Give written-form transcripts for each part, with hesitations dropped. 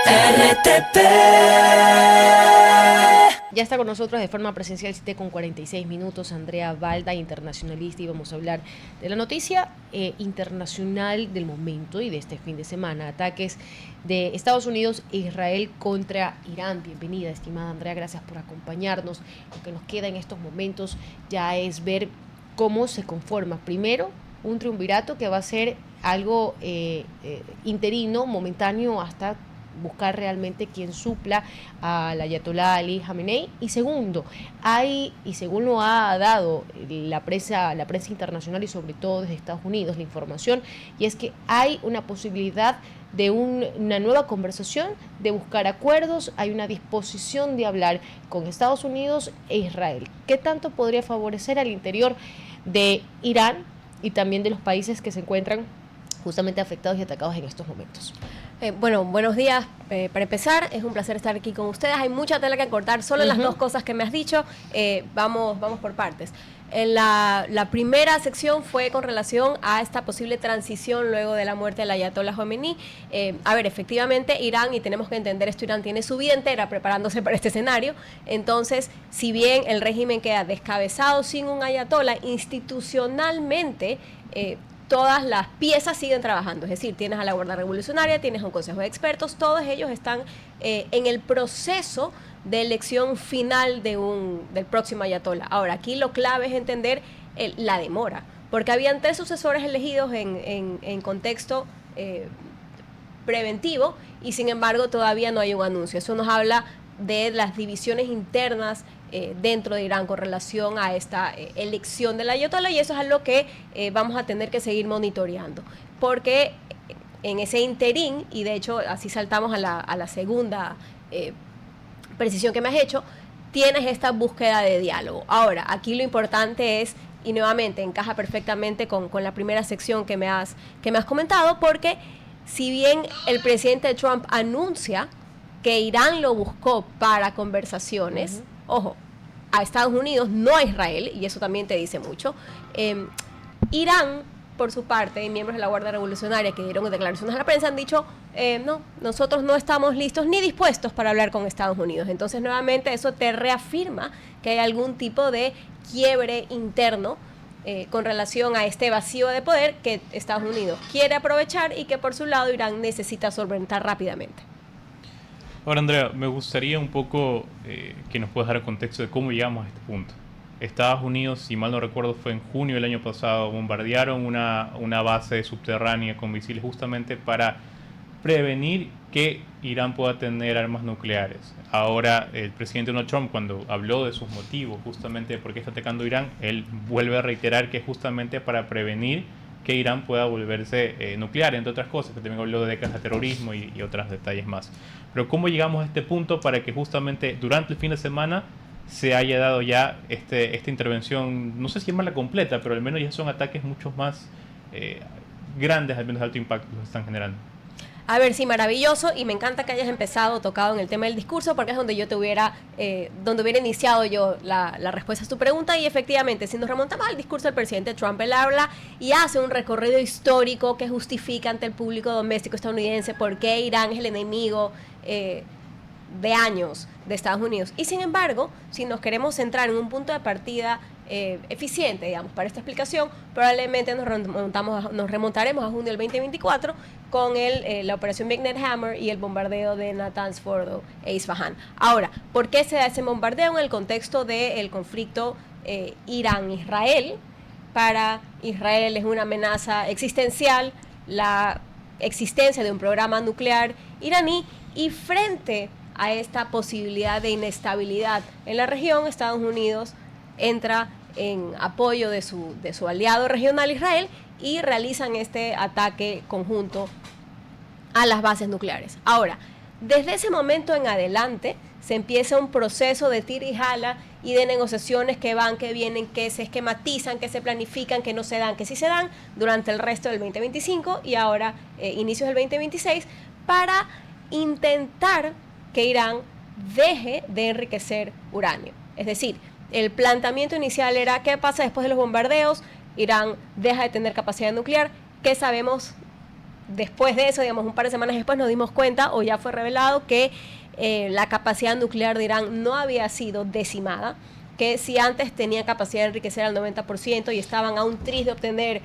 RTP. Ya está con nosotros de forma presencial 7:46 Andrea Balda, internacionalista, y vamos a hablar de la noticia internacional del momento y de este fin de semana: ataques de Estados Unidos e Israel contra Irán. Bienvenida, estimada Andrea, gracias por acompañarnos. Lo que nos queda en estos momentos ya es ver cómo se conforma primero un triunvirato que va a ser algo interino, momentáneo, hasta buscar realmente quien supla al Ayatollah Ali Khamenei. Y segundo, hay, y según lo ha dado la prensa internacional y sobre todo desde Estados Unidos, la información, y es que hay una posibilidad de una nueva conversación, de buscar acuerdos. Hay una disposición de hablar con Estados Unidos e Israel. ¿Qué tanto podría favorecer al interior de Irán y también de los países que se encuentran justamente afectados y atacados en estos momentos? Bueno, buenos días. Para empezar, es un placer estar aquí con ustedes. Hay mucha tela que cortar, solo en las dos cosas que me has dicho. Vamos por partes. En la primera sección fue con relación a esta posible transición luego de la muerte del Ayatollah Khomeini. Efectivamente, Irán, y tenemos que entender esto, Irán tiene su vida entera preparándose para este escenario. Entonces, si bien el régimen queda descabezado sin un Ayatollah, institucionalmente todas las piezas siguen trabajando. Es decir, tienes a la Guardia Revolucionaria, tienes a un consejo de expertos, todos ellos están en el proceso de elección final del próximo ayatollah. Ahora, aquí lo clave es entender la demora, porque habían 3 sucesores elegidos en contexto preventivo, y sin embargo todavía no hay un anuncio. Eso nos habla de las divisiones internas dentro de Irán con relación a esta elección del ayatollah, y eso es algo que vamos a tener que seguir monitoreando, porque en ese interín, y de hecho así saltamos a la segunda precisión que me has hecho, tienes esta búsqueda de diálogo. Ahora, aquí lo importante es, y nuevamente encaja perfectamente con la primera sección que me has comentado, porque si bien el presidente Trump anuncia que Irán lo buscó para conversaciones, ojo, a Estados Unidos, no a Israel, y eso también te dice mucho. Irán, por su parte, y miembros de la Guardia Revolucionaria que dieron declaraciones a la prensa han dicho, no, nosotros no estamos listos ni dispuestos para hablar con Estados Unidos. Entonces, nuevamente, eso te reafirma que hay algún tipo de quiebre interno con relación a este vacío de poder que Estados Unidos quiere aprovechar y que, por su lado, Irán necesita solventar rápidamente. Ahora, Andrea, me gustaría un poco que nos puedas dar el contexto de cómo llegamos a este punto. Estados Unidos, si mal no recuerdo, fue en junio del año pasado, bombardearon una base subterránea con misiles justamente para prevenir que Irán pueda tener armas nucleares. Ahora, el presidente Donald Trump, cuando habló de sus motivos justamente de por qué está atacando Irán, él vuelve a reiterar que es justamente para prevenir que Irán pueda volverse nuclear, entre otras cosas, que también habló de décadas de terrorismo y otros detalles más. Pero ¿cómo llegamos a este punto para que justamente durante el fin de semana se haya dado ya esta intervención, no sé si llamarla completa, pero al menos ya son ataques mucho más grandes, al menos de alto impacto, que se están generando? A ver, sí, maravilloso, y me encanta que hayas tocado en el tema del discurso, porque es donde yo donde hubiera iniciado yo la respuesta a tu pregunta. Y efectivamente, si nos remontamos al discurso del presidente Trump, él habla y hace un recorrido histórico que justifica ante el público doméstico estadounidense por qué Irán es el enemigo de años de Estados Unidos. Y sin embargo, si nos queremos centrar en un punto de partida eficiente, digamos, para esta explicación, probablemente nos remontaremos a junio del 2024 con la operación Big Net Hammer y el bombardeo de Natanz, Fordo e Isfahan. Ahora, ¿por qué se da ese bombardeo? En el contexto del conflicto Irán-Israel. Para Israel es una amenaza existencial la existencia de un programa nuclear iraní, y frente a esta posibilidad de inestabilidad en la región, Estados Unidos entra en apoyo de su aliado regional Israel y realizan este ataque conjunto a las bases nucleares. Ahora, desde ese momento en adelante se empieza un proceso de tira y jala y de negociaciones que van, que vienen, que se esquematizan, que se planifican, que no se dan, que sí se dan durante el resto del 2025 y ahora inicios del 2026, para intentar que Irán deje de enriquecer uranio. Es decir, el planteamiento inicial era: ¿qué pasa después de los bombardeos? Irán deja de tener capacidad nuclear. ¿Qué sabemos después de eso, digamos, un par de semanas después nos dimos cuenta, o ya fue revelado, que la capacidad nuclear de Irán no había sido decimada, que si antes tenía capacidad de enriquecer al 90% y estaban a un tris de obtener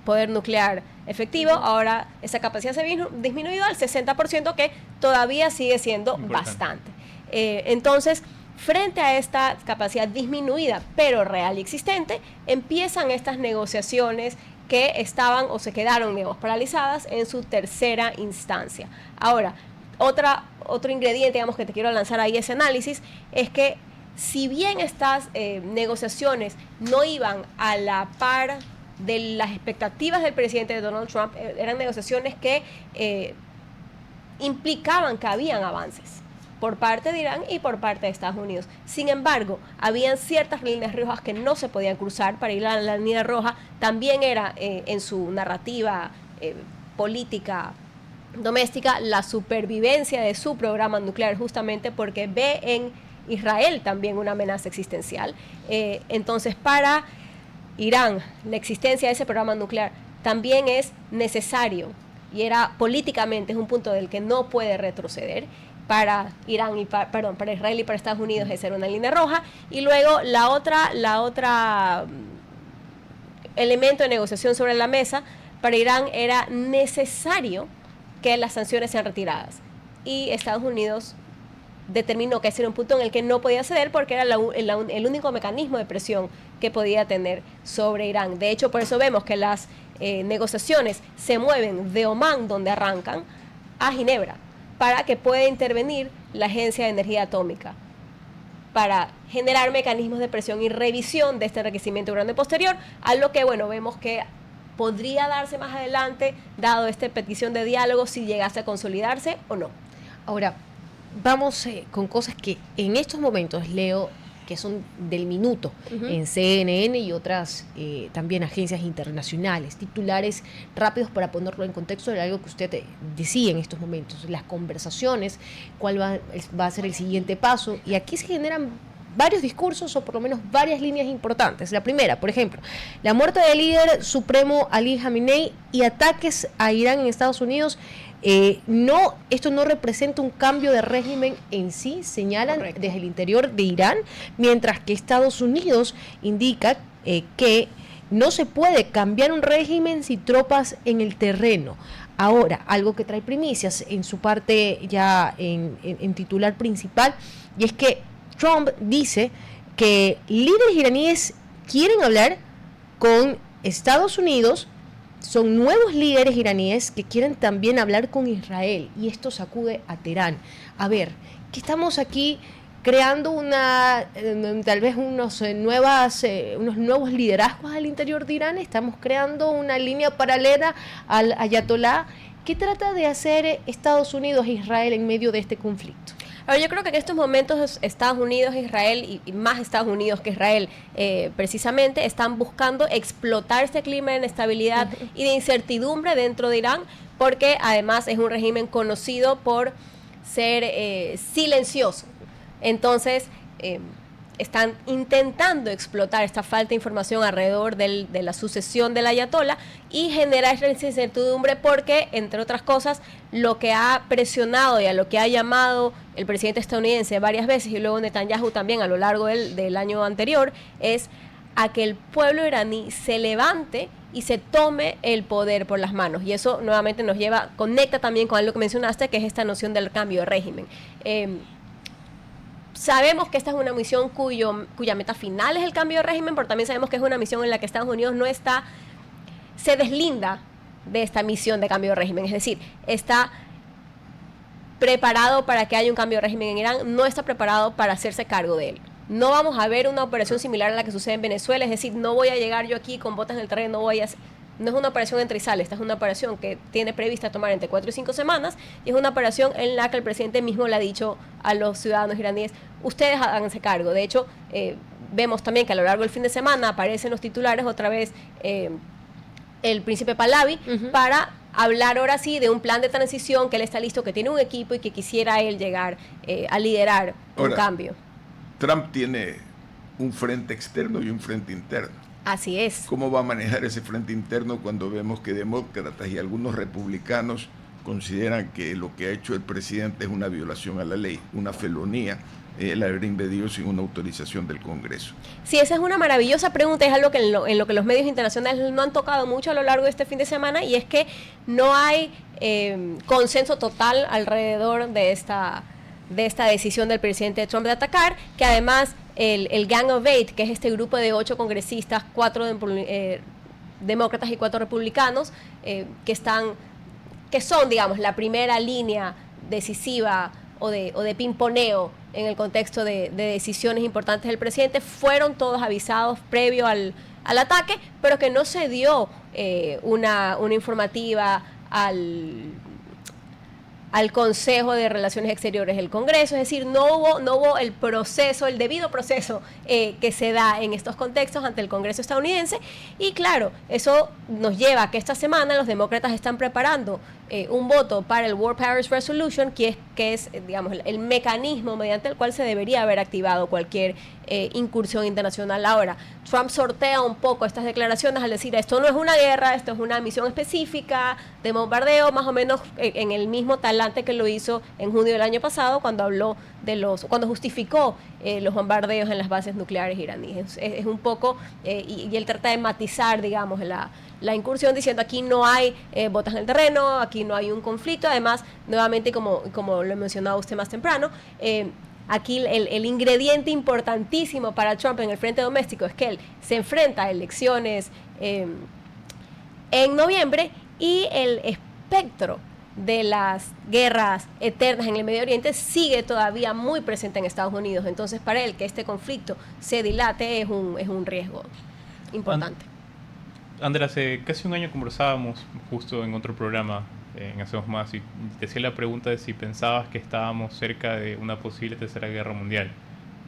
poder nuclear efectivo, ahora esa capacidad se ha disminuido al 60%, que todavía sigue siendo bastante. Entonces, frente a esta capacidad disminuida, pero real y existente, empiezan estas negociaciones que estaban o se quedaron, digamos, paralizadas en su tercera instancia. Ahora, otro ingrediente, digamos, que te quiero lanzar ahí ese análisis, es que si bien estas negociaciones no iban a la par de las expectativas del presidente Donald Trump, eran negociaciones que implicaban que habían avances por parte de Irán y por parte de Estados Unidos. Sin embargo, habían ciertas líneas rojas que no se podían cruzar. Para ir a la línea roja también era en su narrativa política doméstica la supervivencia de su programa nuclear, justamente porque ve en Israel también una amenaza existencial. Entonces, para Irán, la existencia de ese programa nuclear también es necesario y era políticamente, es un punto del que no puede retroceder. Para Irán y para Israel y para Estados Unidos esa era una línea roja. Y luego la otra elemento de negociación sobre la mesa, para Irán era necesario que las sanciones sean retiradas. Y Estados Unidos determinó que ese era un punto en el que no podía ceder porque era el único mecanismo de presión que podía tener sobre Irán. De hecho, por eso vemos que las negociaciones se mueven de Omán, donde arrancan, a Ginebra, para que pueda intervenir la Agencia de Energía Atómica, para generar mecanismos de presión y revisión de este enriquecimiento de uranio posterior, a lo que, bueno, vemos que podría darse más adelante, dado esta petición de diálogo, si llegase a consolidarse o no. Ahora, vamos con cosas que en estos momentos leo que son del minuto en CNN y otras también agencias internacionales, titulares rápidos para ponerlo en contexto de algo que usted decía en estos momentos, las conversaciones, cuál va a ser el siguiente paso, y aquí se generan varios discursos o por lo menos varias líneas importantes. La primera, por ejemplo, la muerte del líder supremo Ali Khamenei y ataques a Irán en Estados Unidos. Esto no representa un cambio de régimen en sí, señalan desde el interior de Irán, mientras que Estados Unidos indica que no se puede cambiar un régimen sin tropas en el terreno. Ahora, algo que trae primicias en su parte ya en titular principal, y es que Trump dice que líderes iraníes quieren hablar con Estados Unidos. Son nuevos líderes iraníes que quieren también hablar con Israel, y esto sacude a Teherán. A ver, que estamos aquí creando tal vez unos nuevos liderazgos al interior de Irán. Estamos creando una línea paralela al ayatolá. ¿Qué trata de hacer Estados Unidos e Israel en medio de este conflicto? Ahora, yo creo que en estos momentos Estados Unidos e Israel, y más Estados Unidos que Israel, precisamente están buscando explotar este clima de inestabilidad y de incertidumbre dentro de Irán, porque además es un régimen conocido por ser silencioso. Entonces, están intentando explotar esta falta de información alrededor de la sucesión del ayatolá y generar esa incertidumbre porque, entre otras cosas, lo que ha presionado y a lo que ha llamado el presidente estadounidense varias veces y luego Netanyahu también a lo largo del año anterior es a que el pueblo iraní se levante y se tome el poder por las manos. Y eso nuevamente conecta también con algo que mencionaste, que es esta noción del cambio de régimen. Sabemos que esta es una misión cuya meta final es el cambio de régimen, pero también sabemos que es una misión en la que Estados Unidos se deslinda de esta misión de cambio de régimen. Es decir, está preparado para que haya un cambio de régimen en Irán, no está preparado para hacerse cargo de él. No vamos a ver una operación similar a la que sucede en Venezuela, es decir, no voy a llegar yo aquí con botas en el terreno, no es una operación entre y sale, esta es una operación que tiene prevista tomar entre 4 y 5 semanas, y es una operación en la que el presidente mismo le ha dicho a los ciudadanos iraníes, ustedes háganse cargo. De hecho, vemos también que a lo largo del fin de semana aparecen los titulares otra vez el príncipe Pahlavi para hablar ahora sí de un plan de transición, que él está listo, que tiene un equipo y que quisiera él llegar a liderar un cambio. Trump tiene un frente externo y un frente interno. Así es. ¿Cómo va a manejar ese frente interno cuando vemos que demócratas y algunos republicanos consideran que lo que ha hecho el presidente es una violación a la ley, una felonía, el haber invadido sin una autorización del Congreso? Sí, esa es una maravillosa pregunta, es algo que en lo que los medios internacionales no han tocado mucho a lo largo de este fin de semana, y es que no hay consenso total alrededor de esta decisión del presidente Trump de atacar, que además el Gang of Eight, que es este grupo de 8 congresistas, 4 demócratas y 4 republicanos, que son, digamos, la primera línea decisiva o de pimponeo en el contexto de decisiones importantes del presidente, fueron todos avisados previo al ataque, pero que no se dio una informativa al Consejo de Relaciones Exteriores del Congreso, es decir, no hubo el debido proceso que se da en estos contextos ante el Congreso estadounidense, y claro, eso nos lleva a que esta semana los demócratas están preparando un voto para el War Powers Resolution, que es digamos, el mecanismo mediante el cual se debería haber activado cualquier incursión internacional. Ahora, Trump sortea un poco estas declaraciones al decir, esto no es una guerra, esto es una misión específica de bombardeo, más o menos en el mismo talante que lo hizo en junio del año pasado, cuando habló cuando justificó los bombardeos en las bases nucleares iraníes. Es un poco, y él trata de matizar, digamos, la incursión, diciendo aquí no hay botas en el terreno, aquí no hay un conflicto. Además, nuevamente, como lo mencionaba usted más temprano, aquí el ingrediente importantísimo para Trump en el frente doméstico es que él se enfrenta a elecciones en noviembre, y el espectro de las guerras eternas en el Medio Oriente sigue todavía muy presente en Estados Unidos. Entonces, para él, que este conflicto se dilate es un riesgo importante. Andrea, hace casi un año conversábamos justo en otro programa, en Hacemos Más, y te hacía la pregunta de si pensabas que estábamos cerca de una posible tercera guerra mundial.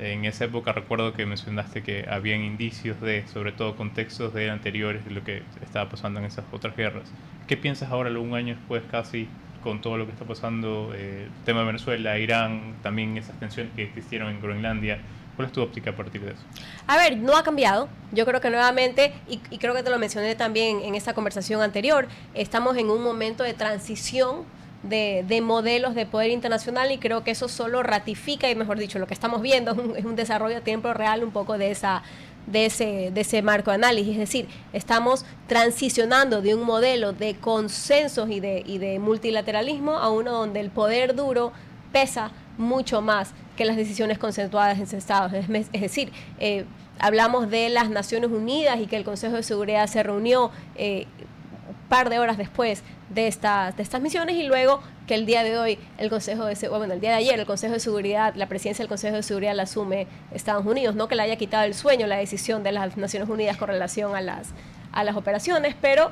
En esa época recuerdo que mencionaste que habían indicios sobre todo contextos anteriores de lo que estaba pasando en esas otras guerras. ¿Qué piensas ahora, un año después casi, con todo lo que está pasando, el tema de Venezuela, Irán, también esas tensiones que existieron en Groenlandia? ¿Cuál es tu óptica a partir de eso? A ver, no ha cambiado. Yo creo que nuevamente, y creo que te lo mencioné también en esta conversación anterior, estamos en un momento de transición de modelos de poder internacional, y creo que eso solo ratifica, y mejor dicho, lo que estamos viendo es un desarrollo a tiempo real un poco de ese marco de análisis. Es decir, estamos transicionando de un modelo de consensos y de multilateralismo a uno donde el poder duro pesa mucho más que las decisiones consensuadas en estados. Es decir, hablamos de las Naciones Unidas y que el Consejo de Seguridad se reunió un par de horas después de estas misiones, y luego que el día de hoy el día de ayer el Consejo de Seguridad, la presidencia del Consejo de Seguridad la asume Estados Unidos. No que le haya quitado el sueño la decisión de las Naciones Unidas con relación a las operaciones, pero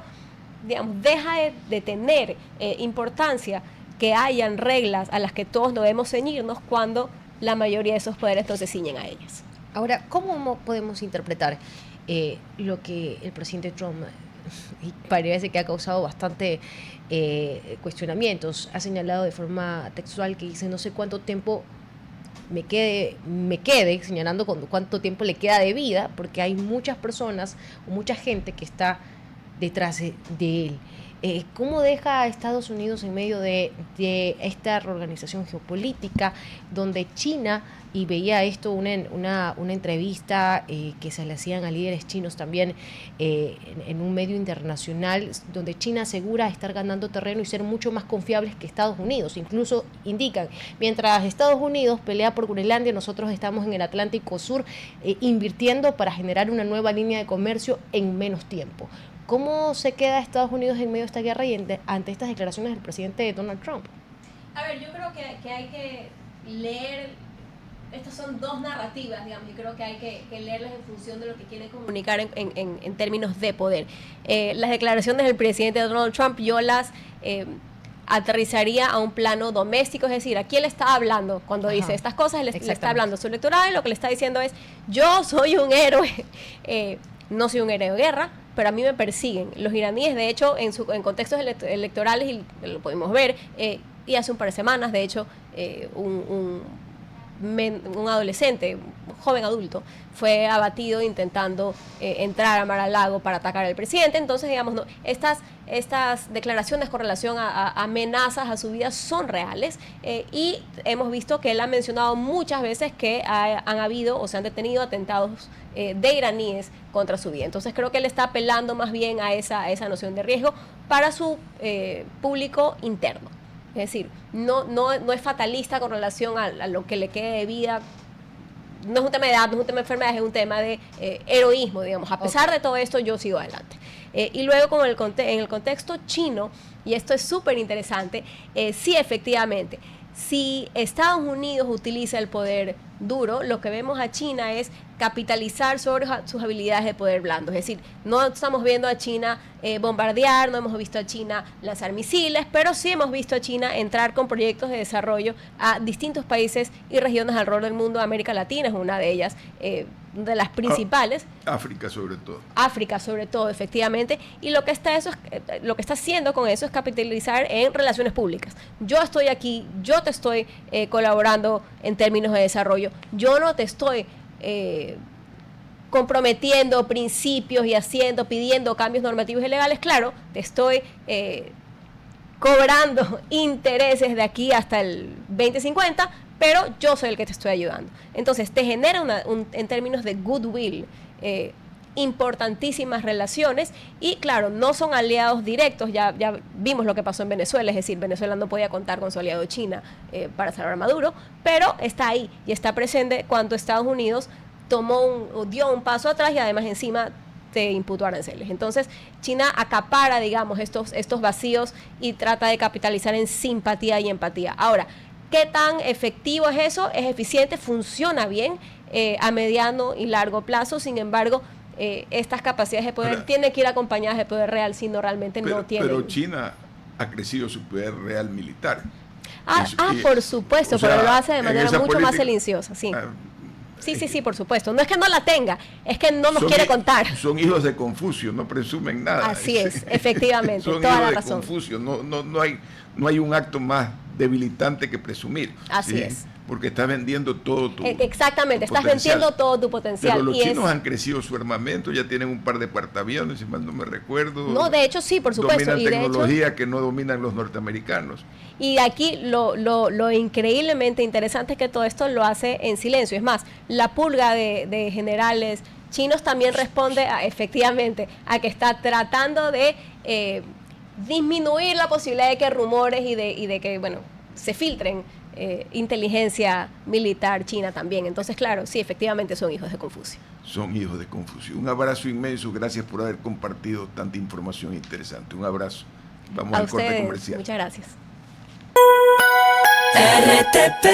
digamos, deja de tener importancia que hayan reglas a las que todos debemos ceñirnos cuando la mayoría de esos poderes no se ciñen a ellas. Ahora, ¿cómo podemos interpretar lo que el presidente Trump, y parece que ha causado bastante cuestionamientos, ha señalado de forma textual que dice no sé cuánto tiempo me quede, señalando cuánto tiempo le queda de vida, porque hay muchas personas o mucha gente que está detrás de él? ¿Cómo deja a Estados Unidos en medio de esta reorganización geopolítica donde China, y veía esto una entrevista que se le hacían a líderes chinos también en un medio internacional, donde China asegura estar ganando terreno y ser mucho más confiables que Estados Unidos? Incluso indican, mientras Estados Unidos pelea por Groenlandia, nosotros estamos en el Atlántico Sur invirtiendo para generar una nueva línea de comercio en menos tiempo. ¿Cómo se queda Estados Unidos en medio de esta guerra y ante estas declaraciones del presidente Donald Trump? A ver, yo creo que hay que leer, estas son dos narrativas, digamos, y creo que hay que leerlas en función de lo que quiere comunicar en términos de poder. Las declaraciones del presidente Donald Trump yo las aterrizaría a un plano doméstico, es decir, ¿a quién le está hablando cuando dice estas cosas? Le está hablando a su electorado, y lo que le está diciendo es, yo soy un héroe, no soy un héroe de guerra, pero a mí me persiguen. Los iraníes, de hecho, en contextos electorales, y lo pudimos ver, y hace un par de semanas, de hecho, un un adolescente, un joven adulto, fue abatido intentando entrar a Mar-a-Lago para atacar al presidente. Entonces, digamos, no, estas declaraciones con relación a amenazas a su vida son reales, y hemos visto que él ha mencionado muchas veces que han habido o se han detenido atentados de iraníes contra su vida. Entonces creo que él está apelando más bien a esa noción de riesgo para su público interno. Es decir, no es fatalista con relación a lo que le quede de vida. No es un tema de edad, no es un tema de enfermedad, es un tema de heroísmo, digamos. A pesar de todo esto, yo sigo adelante. Y luego en el contexto chino, y esto es súper interesante, sí, efectivamente, si Estados Unidos utiliza el poder duro, lo que vemos a China es capitalizar sobre sus habilidades de poder blando. Es decir, no estamos viendo a China bombardear, no hemos visto a China lanzar misiles, pero sí hemos visto a China entrar con proyectos de desarrollo a distintos países y regiones alrededor del mundo. América Latina es una de ellas, de las principales. África sobre todo. África sobre todo, efectivamente. Y lo que está haciendo con eso es capitalizar en relaciones públicas. Yo estoy aquí, yo te estoy colaborando en términos de desarrollo. Yo no te estoy comprometiendo principios y pidiendo cambios normativos y legales. Claro, te estoy cobrando intereses de aquí hasta el 2050, pero yo soy el que te estoy ayudando. Entonces te genera en términos de goodwill importantísimas relaciones, y claro, no son aliados directos. Ya vimos lo que pasó en Venezuela, es decir, Venezuela no podía contar con su aliado China para salvar a Maduro, pero está ahí y está presente cuando Estados Unidos dio un paso atrás y además encima te imputó aranceles. Entonces China acapara, digamos, estos vacíos y trata de capitalizar en simpatía y empatía. Ahora, ¿qué tan efectivo es eso? Es eficiente, funciona bien a mediano y largo plazo. Sin embargo, estas capacidades de poder tienen que ir acompañadas de poder real, si no realmente no tienen. Pero China ha crecido su poder real militar. Por supuesto, pero lo hace de manera mucho más silenciosa, sí. Sí, por supuesto. No es que no la tenga, es que no nos quiere contar. Son hijos de Confucio, no presumen nada. Así es, efectivamente, son toda hijos la de razón. Confucio, no hay un acto más debilitante que presumir. Así es. Porque estás vendiendo todo tu Exactamente, tu estás potencial. vendiendo todo tu potencial. Pero los chinos han crecido su armamento, ya tienen un par de portaaviones, si mal no me recuerdo. No, de hecho sí, por supuesto. Dominan y de tecnología hecho, que no dominan los norteamericanos. Y aquí lo increíblemente interesante es que todo esto lo hace en silencio. Es más, la pulga de generales chinos también responde efectivamente a que está tratando de disminuir la posibilidad de que rumores y de que, bueno, se filtren inteligencia militar china también. Entonces, claro, sí, efectivamente son hijos de Confucio. Son hijos de Confucio. Un abrazo inmenso, gracias por haber compartido tanta información interesante. Un abrazo. Vamos al corte comercial. Muchas gracias. RTP